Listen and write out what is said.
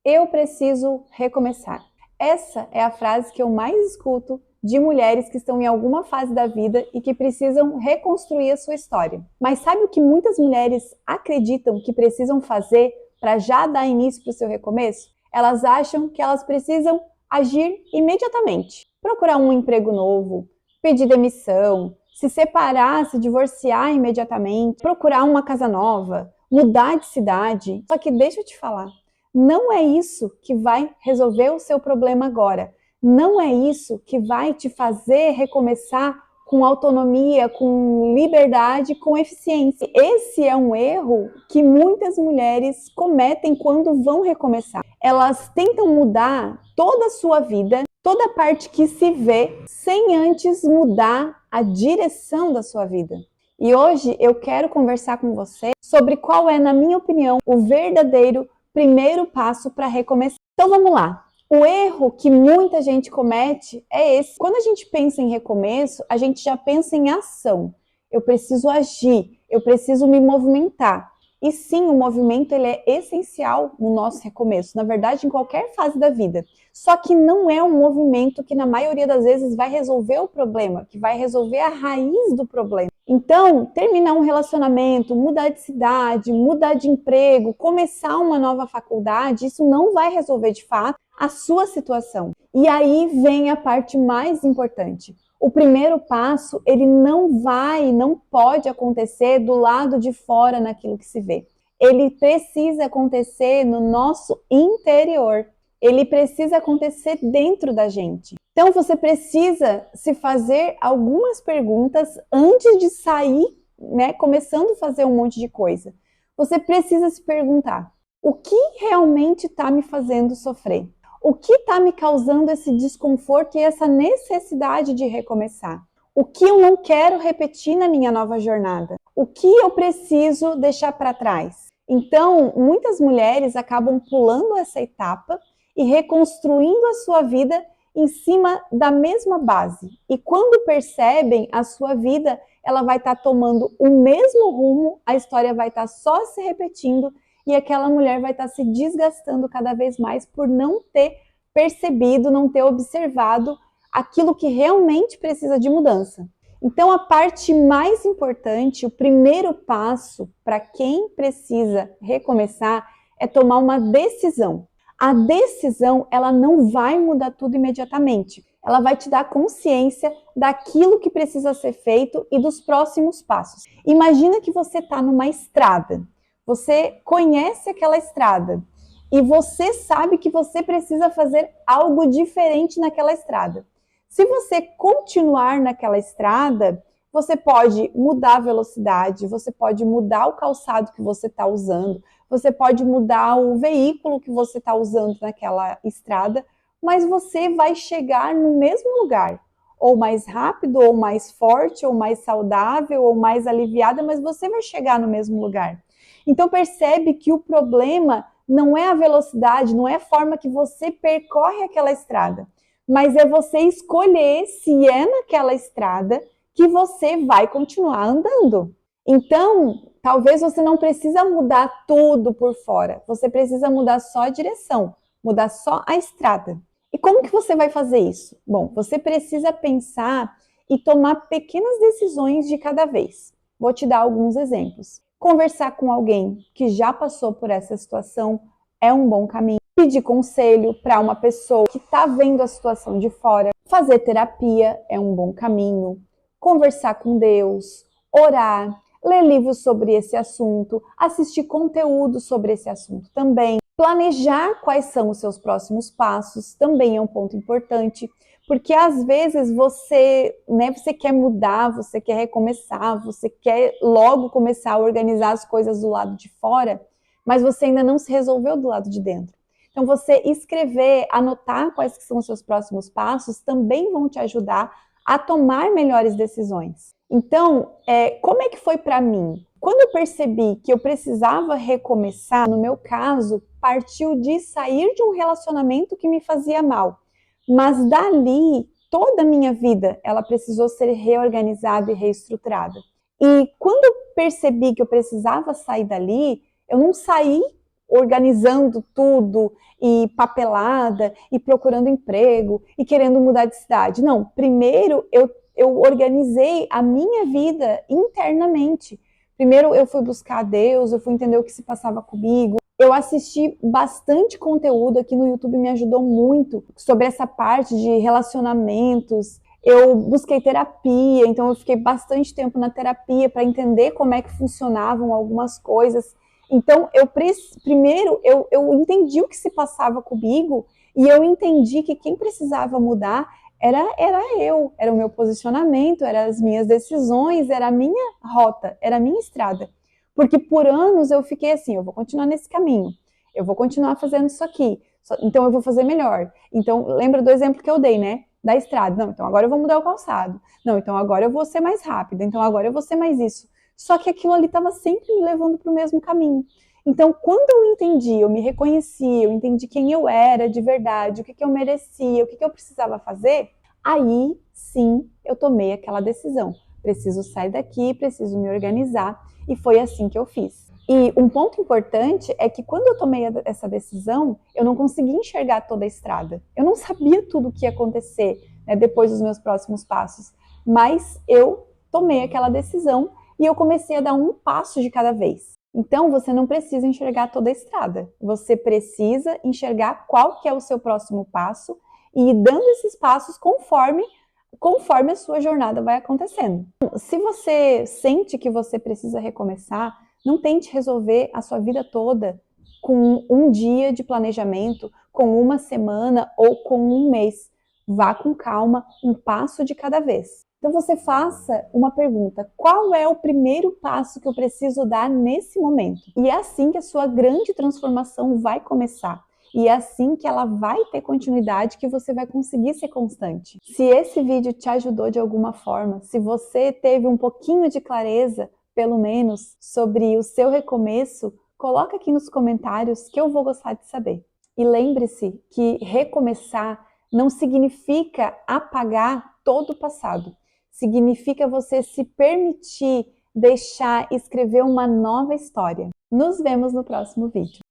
Eu preciso recomeçar. Essa é a frase que eu mais escuto de mulheres que estão em alguma fase da vida e que precisam reconstruir a sua história. Mas sabe o que muitas mulheres acreditam que precisam fazer para já dar início para o seu recomeço? Elas acham que elas precisam agir imediatamente. Procurar um emprego novo, pedir demissão, se separar, se divorciar imediatamente, procurar uma casa nova, mudar de cidade. Só que deixa eu te falar, não é isso que vai resolver o seu problema agora. Não é isso que vai te fazer recomeçar com autonomia, com liberdade, com eficiência. Esse é um erro que muitas mulheres cometem quando vão recomeçar. Elas tentam mudar toda a sua vida, toda a parte que se vê, sem antes mudar a direção da sua vida. E hoje eu quero conversar com você sobre qual é, na minha opinião, o verdadeiro primeiro passo para recomeçar. Então vamos lá. O erro que muita gente comete é esse. Quando a gente pensa em recomeço, a gente já pensa em ação. Eu preciso agir, eu preciso me movimentar. E sim, o movimento ele é essencial no nosso recomeço, na verdade, em qualquer fase da vida. Só que não é um movimento que, na maioria das vezes, vai resolver o problema, que vai resolver a raiz do problema. Então, terminar um relacionamento, mudar de cidade, mudar de emprego, começar uma nova faculdade, isso não vai resolver de fato a sua situação. E aí vem a parte mais importante. O primeiro passo, ele não pode acontecer do lado de fora naquilo que se vê. Ele precisa acontecer no nosso interior. Ele precisa acontecer dentro da gente. Então você precisa se fazer algumas perguntas antes de sair, começando a fazer um monte de coisa. Você precisa se perguntar: o que realmente está me fazendo sofrer? O que está me causando esse desconforto e essa necessidade de recomeçar? O que eu não quero repetir na minha nova jornada? O que eu preciso deixar para trás? Então, muitas mulheres acabam pulando essa etapa e reconstruindo a sua vida em cima da mesma base. E quando percebem, a sua vida ela vai estar tomando o mesmo rumo, a história vai estar só se repetindo e aquela mulher vai estar se desgastando cada vez mais por não ter percebido, não ter observado aquilo que realmente precisa de mudança. Então, a parte mais importante, o primeiro passo para quem precisa recomeçar é tomar uma decisão. A decisão, ela não vai mudar tudo imediatamente. Ela vai te dar consciência daquilo que precisa ser feito e dos próximos passos. Imagina que você está numa estrada. Você conhece aquela estrada e você sabe que você precisa fazer algo diferente naquela estrada. Se você continuar naquela estrada, você pode mudar a velocidade, você pode mudar o calçado que você está usando, você pode mudar o veículo que você está usando naquela estrada, mas você vai chegar no mesmo lugar, ou mais rápido, ou mais forte, ou mais saudável, ou mais aliviada, mas você vai chegar no mesmo lugar. Então percebe que o problema não é a velocidade, não é a forma que você percorre aquela estrada, mas é você escolher se é naquela estrada que você vai continuar andando. Então, talvez você não precisa mudar tudo por fora, você precisa mudar só a direção, mudar só a estrada. E como que você vai fazer isso? Bom, você precisa pensar e tomar pequenas decisões de cada vez. Vou te dar alguns exemplos. Conversar com alguém que já passou por essa situação é um bom caminho. Pedir conselho para uma pessoa que está vendo a situação de fora. Fazer terapia é um bom caminho. Conversar com Deus, orar, ler livros sobre esse assunto, assistir conteúdo sobre esse assunto também. Planejar quais são os seus próximos passos também é um ponto importante, porque às vezes você quer mudar, você quer recomeçar, você quer logo começar a organizar as coisas do lado de fora, mas você ainda não se resolveu do lado de dentro. Então você escrever, anotar quais são os seus próximos passos também vão te ajudar a tomar melhores decisões. Então, como é que foi para mim? Quando eu percebi que eu precisava recomeçar, no meu caso, partiu de sair de um relacionamento que me fazia mal. Mas dali, toda a minha vida, ela precisou ser reorganizada e reestruturada. E quando eu percebi que eu precisava sair dali, eu não saí organizando tudo, e papelada, e procurando emprego, e querendo mudar de cidade. Não, primeiro eu organizei a minha vida internamente. Primeiro eu fui buscar a Deus, eu fui entender o que se passava comigo. Eu assisti bastante conteúdo aqui no YouTube, me ajudou muito sobre essa parte de relacionamentos. Eu busquei terapia, então eu fiquei bastante tempo na terapia para entender como é que funcionavam algumas coisas. Então, primeiro eu entendi o que se passava comigo e eu entendi que quem precisava mudar era eu, era o meu posicionamento, eram as minhas decisões, era a minha rota, era a minha estrada. Porque por anos eu fiquei assim, eu vou continuar nesse caminho, eu vou continuar fazendo isso aqui, então eu vou fazer melhor. Então, lembra do exemplo que eu dei, né? Da estrada. Não, então agora eu vou mudar o calçado. Não, então agora eu vou ser mais rápida. Então agora eu vou ser mais isso. Só que aquilo ali estava sempre me levando para o mesmo caminho. Então, quando eu entendi, eu me reconheci, eu entendi quem eu era de verdade, o que eu merecia, o que eu precisava fazer, aí sim eu tomei aquela decisão. Preciso sair daqui, preciso me organizar. E foi assim que eu fiz. E um ponto importante é que quando eu tomei essa decisão, eu não consegui enxergar toda a estrada. Eu não sabia tudo o que ia acontecer, né, depois dos meus próximos passos. Mas eu tomei aquela decisão e eu comecei a dar um passo de cada vez. Então, você não precisa enxergar toda a estrada. Você precisa enxergar qual que é o seu próximo passo e ir dando esses passos conforme a sua jornada vai acontecendo. Se você sente que você precisa recomeçar, não tente resolver a sua vida toda com um dia de planejamento, com uma semana ou com um mês. Vá com calma, um passo de cada vez. Então você faça uma pergunta: qual é o primeiro passo que eu preciso dar nesse momento? E é assim que a sua grande transformação vai começar. E é assim que ela vai ter continuidade, que você vai conseguir ser constante. Se esse vídeo te ajudou de alguma forma, se você teve um pouquinho de clareza, pelo menos, sobre o seu recomeço, coloca aqui nos comentários que eu vou gostar de saber. E lembre-se que recomeçar não significa apagar todo o passado. Significa você se permitir deixar escrever uma nova história. Nos vemos no próximo vídeo.